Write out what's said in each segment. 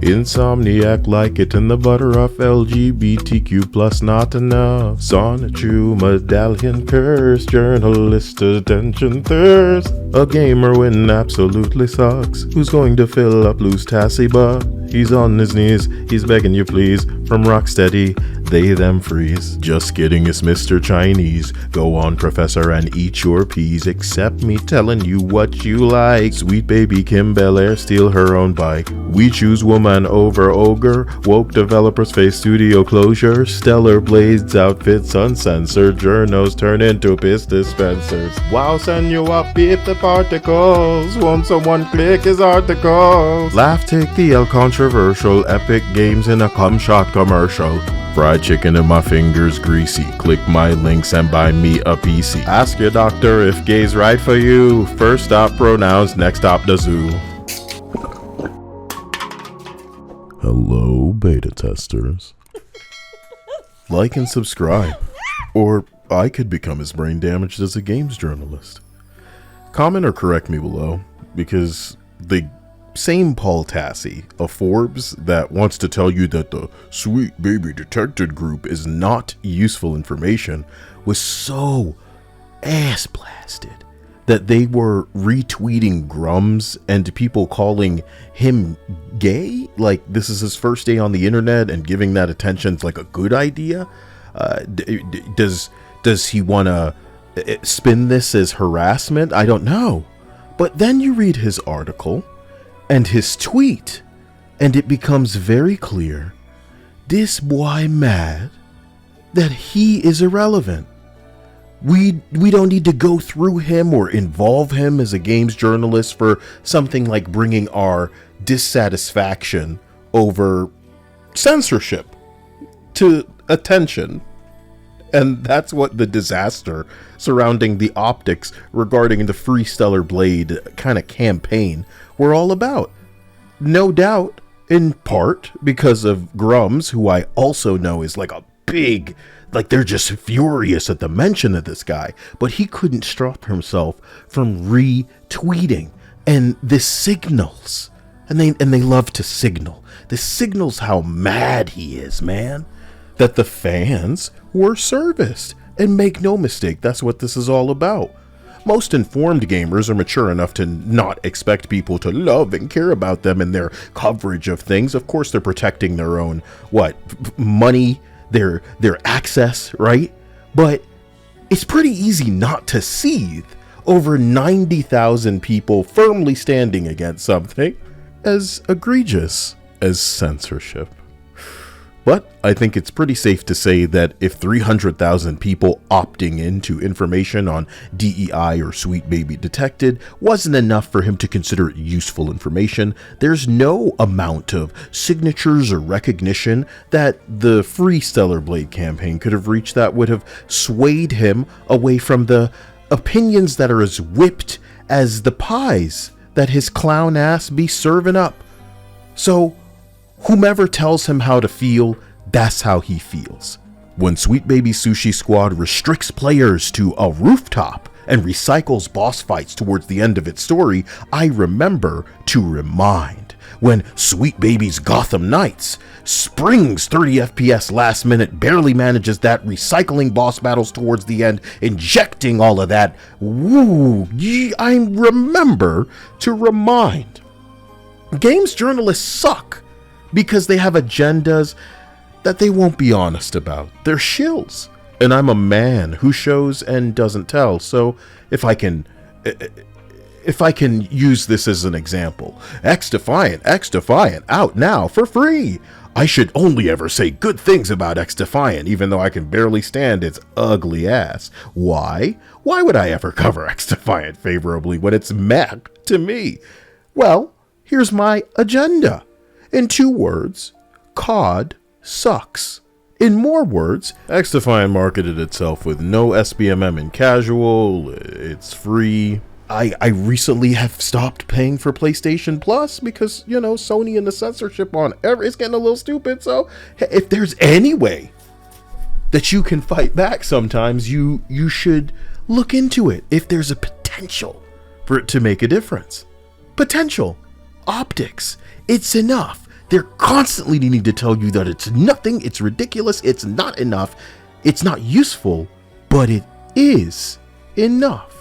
Insomniac like it in the butter of LGBTQ plus not enough. Sonichu medallion curse, journalist attention thirst. A gamer when absolutely sucks. Who's going to fill up loose Tassi butt? He's on his knees, he's begging you please. From Rocksteady, they them freeze. Just kidding, it's Mr. Chinese. Go on, Professor, and eat your peas. Except me telling you what you like. Sweet baby Kim Belair steal her own bike. We choose woman over ogre. Woke developers face studio closure. Stellar Blades outfits uncensored. Journos turn into piss dispensers. Wow, send you up, beep the particles. Won't someone click his articles? Laugh, take the L controversial. Epic Games in a cum shot commercial. Fried chicken in my fingers greasy. Click my links and buy me a PC. Ask your doctor if gay's right for you. First stop pronouns, next stop the zoo. Hello, beta testers. Like and subscribe, or I could become as brain damaged as a games journalist. Comment or correct me below, because the same Paul Tassi of Forbes that wants to tell you that the Sweet Baby Detected group is not useful information was so ass blasted that they were retweeting Grums and people calling him gay. Like, this is his first day on the internet and giving that attention's like a good idea. Does he want to spin this as harassment? I don't know. But then you read his article and his tweet, and it becomes very clear this boy mad that he is irrelevant. We don't need to go through him or involve him as a games journalist for something like bringing our dissatisfaction over censorship to attention. And that's what the disaster surrounding the optics regarding the Free Stellar Blade kind of campaign were all about. No doubt, in part, because of Grums, who I also know is like a big, like they're just furious at the mention of this guy. But he couldn't stop himself from retweeting. And this signals, and they love to signal. This signals how mad he is, man. That the fans were serviced. And make no mistake, that's what this is all about. Most informed gamers are mature enough to not expect people to love and care about them in their coverage of things. Of course, they're protecting their own, money, their access, right? But it's pretty easy not to seethe over 90,000 people firmly standing against something as egregious as censorship. But I think it's pretty safe to say that if 300,000 people opting into information on DEI or Sweet Baby Detected wasn't enough for him to consider it useful information, there's no amount of signatures or recognition that the Free Stellar Blade campaign could have reached that would have swayed him away from the opinions that are as whipped as the pies that his clown ass be serving up. So, whomever tells him how to feel, that's how he feels. When Sweet Baby Sushi Squad restricts players to a rooftop and recycles boss fights towards the end of its story, I remember to remind. When Sweet Baby's Gotham Knights springs 30 FPS last minute, barely manages that, recycling boss battles towards the end, injecting all of that, I remember to remind. Games journalists suck. Because they have agendas that they won't be honest about. They're shills. And I'm a man who shows and doesn't tell. So if I can use this as an example. X-Defiant, out now for free. I should only ever say good things about X-Defiant, even though I can barely stand its ugly ass. Why? Why would I ever cover X-Defiant favorably when it's meh to me? Well, here's my agenda. In 2 words, COD sucks. In more words, X-Defiant marketed itself with no SBMM in casual, it's free. I recently have stopped paying for PlayStation Plus because, Sony and the censorship on it's getting a little stupid. So if there's any way that you can fight back sometimes, you should look into it if there's a potential for it to make a difference. Potential. Optics. It's enough They're constantly needing to tell you that it's nothing, it's ridiculous, it's not enough, it's not useful, but it is enough.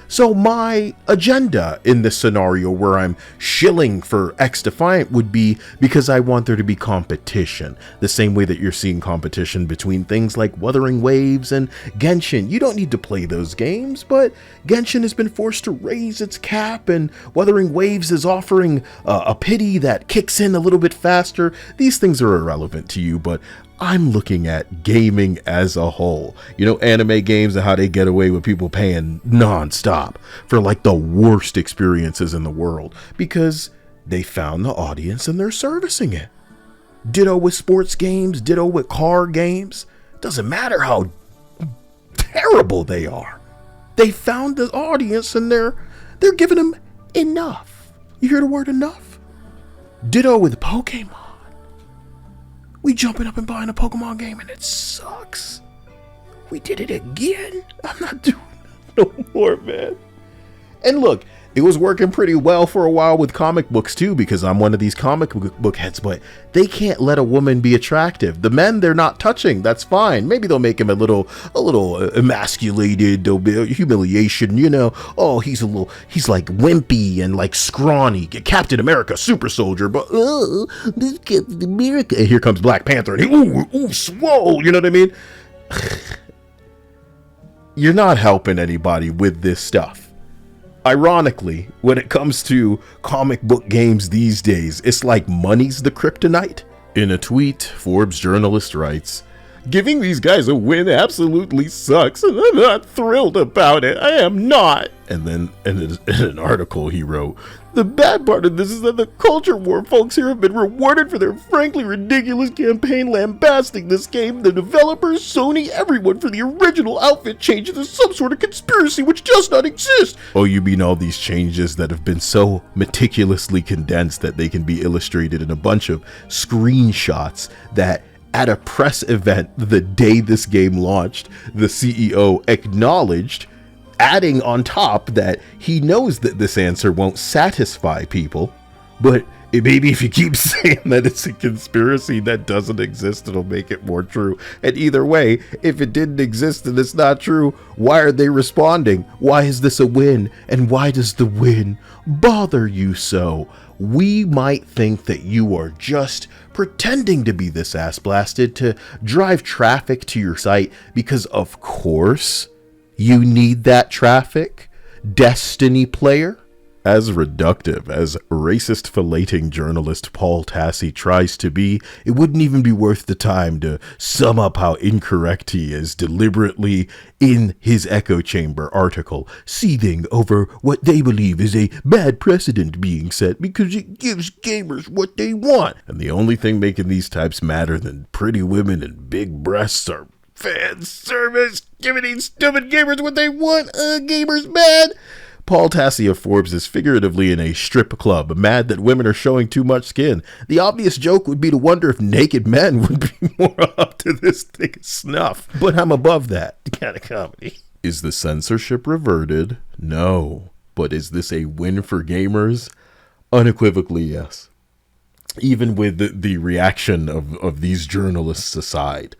So my agenda in this scenario where I'm shilling for X Defiant would be because I want there to be competition. The same way that you're seeing competition between things like Wuthering Waves and Genshin. You don't need to play those games, but Genshin has been forced to raise its cap, and Wuthering Waves is offering a pity that kicks in a little bit faster. These things are irrelevant to you, but I'm looking at gaming as a whole. You know, anime games and how they get away with people paying non-stop for like the worst experiences in the world because they found the audience and they're servicing it. Ditto with sports games, ditto with car games. Doesn't matter how terrible they are. They found the audience and they're giving them enough. You hear the word enough? Ditto with Pokemon. We jumping up and buying a Pokemon game and it sucks. We did it again. I'm not doing it no more, man. And look, it was working pretty well for a while with comic books too, because I'm one of these comic book heads, but they can't let a woman be attractive. The men they're not touching, that's fine. Maybe they'll make him a little emasculated, there'll be humiliation, you know. Oh, he's like wimpy and like scrawny. Captain America, super soldier, but this Captain America. And here comes Black Panther and he swole, you know what I mean? You're not helping anybody with this stuff. Ironically, when it comes to comic book games these days, it's like money's the kryptonite. In a tweet, Forbes journalist writes, "Giving these guys a win absolutely sucks, and I'm not thrilled about it. I am not." And then in an article he wrote, "The bad part of this is that the culture war folks here have been rewarded for their frankly ridiculous campaign lambasting this game. The developers, Sony, everyone for the original outfit changes to some sort of conspiracy which does not exist." Oh, you mean all these changes that have been so meticulously condensed that they can be illustrated in a bunch of screenshots that at a press event the day this game launched, the CEO acknowledged, adding on top that he knows that this answer won't satisfy people, but maybe if you keep saying that it's a conspiracy that doesn't exist, it'll make it more true. And either way, if it didn't exist and it's not true, why are they responding? Why is this a win? And why does the win bother you so? We might think that you are just pretending to be this ass blasted to drive traffic to your site because, of course, you need that traffic, Destiny player. As reductive as racist filleting journalist Paul Tassi tries to be, it wouldn't even be worth the time to sum up how incorrect he is deliberately in his echo chamber article, seething over what they believe is a bad precedent being set because it gives gamers what they want. And the only thing making these types madder than pretty women and big breasts are fan service, giving these stupid gamers what they want. Gamers mad. Paul Tassi of Forbes is figuratively in a strip club, mad that women are showing too much skin. The obvious joke would be to wonder if naked men would be more up to this thick snuff. But I'm above that kind of comedy. Is the censorship reverted? No. But is this a win for gamers? Unequivocally, yes. Even with the reaction of these journalists aside,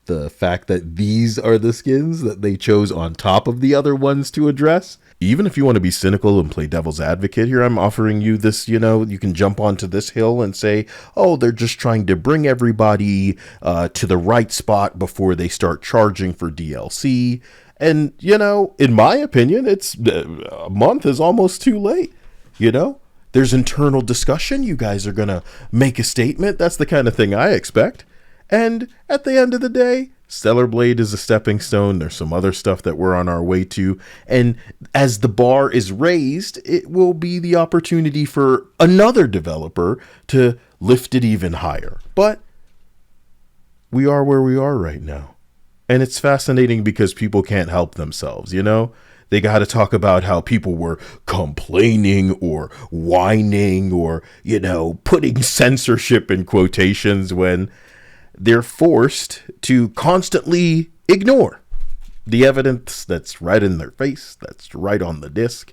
the fact that these are the skins that they chose on top of the other ones to address. Even if you want to be cynical and play devil's advocate here, I'm offering you this, you can jump onto this hill and say, oh, they're just trying to bring everybody to the right spot before they start charging for DLC. And, in my opinion, it's a month is almost too late. There's internal discussion. You guys are going to make a statement. That's the kind of thing I expect. And at the end of the day, Stellar Blade is a stepping stone. There's some other stuff that we're on our way to. And as the bar is raised, it will be the opportunity for another developer to lift it even higher. But we are where we are right now. And it's fascinating because people can't help themselves, They got to talk about how people were complaining or whining or, putting censorship in quotations when they're forced to constantly ignore the evidence that's right in their face, that's right on the disc.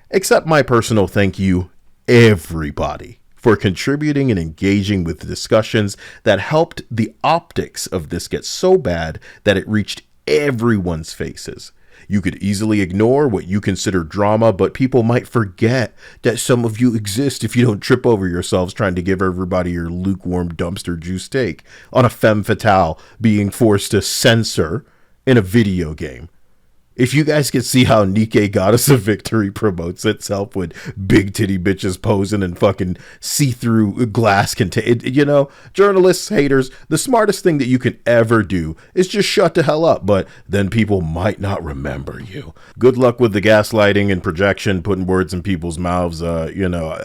Except my personal thank you, everybody, for for contributing and engaging with discussions that helped the optics of this get so bad that it reached everyone's faces. You could easily ignore what you consider drama, but people might forget that some of you exist if you don't trip over yourselves trying to give everybody your lukewarm dumpster juice take on a femme fatale being forced to censor in a video game. If you guys could see how Nikkei Goddess of Victory promotes itself with big titty bitches posing and fucking see-through glass journalists, haters, the smartest thing that you can ever do is just shut the hell up, but then people might not remember you. Good luck with the gaslighting and projection, putting words in people's mouths.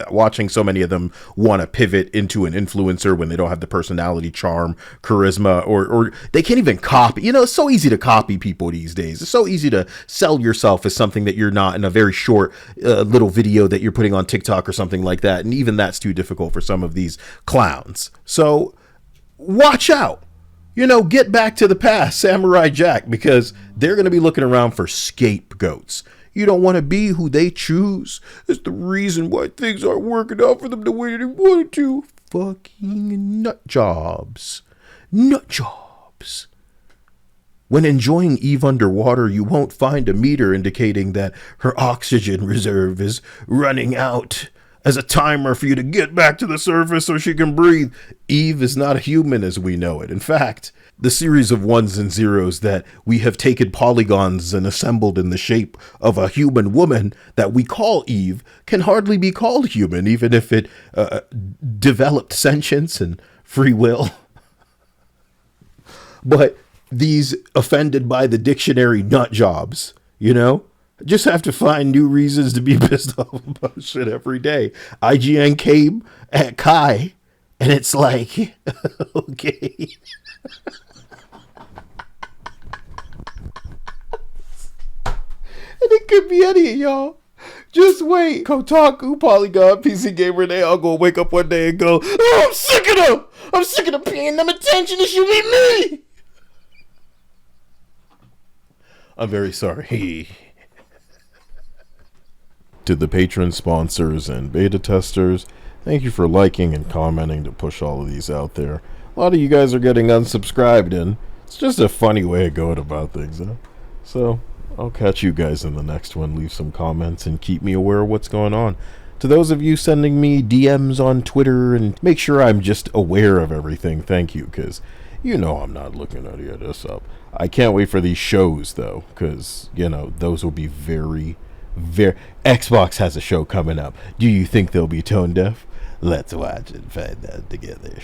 Watching so many of them want to pivot into an influencer when they don't have the personality, charm, charisma, or they can't even copy. It's so easy to copy people these days. It's so easy to sell yourself as something that you're not in a very short little video that you're putting on TikTok or something like that. And even that's too difficult for some of these clowns. So watch out. Get back to the past, Samurai Jack, because they're going to be looking around for scapegoats. You don't want to be who they choose. It's the reason why things aren't working out for them the way they wanted to. Fucking nut jobs. Nut jobs. When enjoying Eve underwater, you won't find a meter indicating that her oxygen reserve is running out as a timer for you to get back to the surface so she can breathe. Eve is not a human as we know it. In fact, the series of ones and zeros that we have taken polygons and assembled in the shape of a human woman that we call Eve can hardly be called human, even if it developed sentience and free will. But these offended by the dictionary nut jobs, just have to find new reasons to be pissed off about shit every day. IGN came at Kai, and it's like, okay. And it could be any of y'all. Just wait. Kotaku, Polygon, PC Gamer, they all gonna wake up one day and go, oh, I'm sick of them. I'm sick of them paying them attention. It should be me. I'm very sorry. To the patron sponsors and beta testers, thank you for liking and commenting to push all of these out there. A lot of you guys are getting unsubscribed, and it's just a funny way of going about things, So, I'll catch you guys in the next one. Leave some comments and keep me aware of what's going on. To those of you sending me DMs on Twitter and make sure I'm just aware of everything, thank you, because I'm not looking any of this up. I can't wait for these shows, though, because, those will be very, very... Xbox has a show coming up. Do you think they'll be tone deaf? Let's watch and find out together.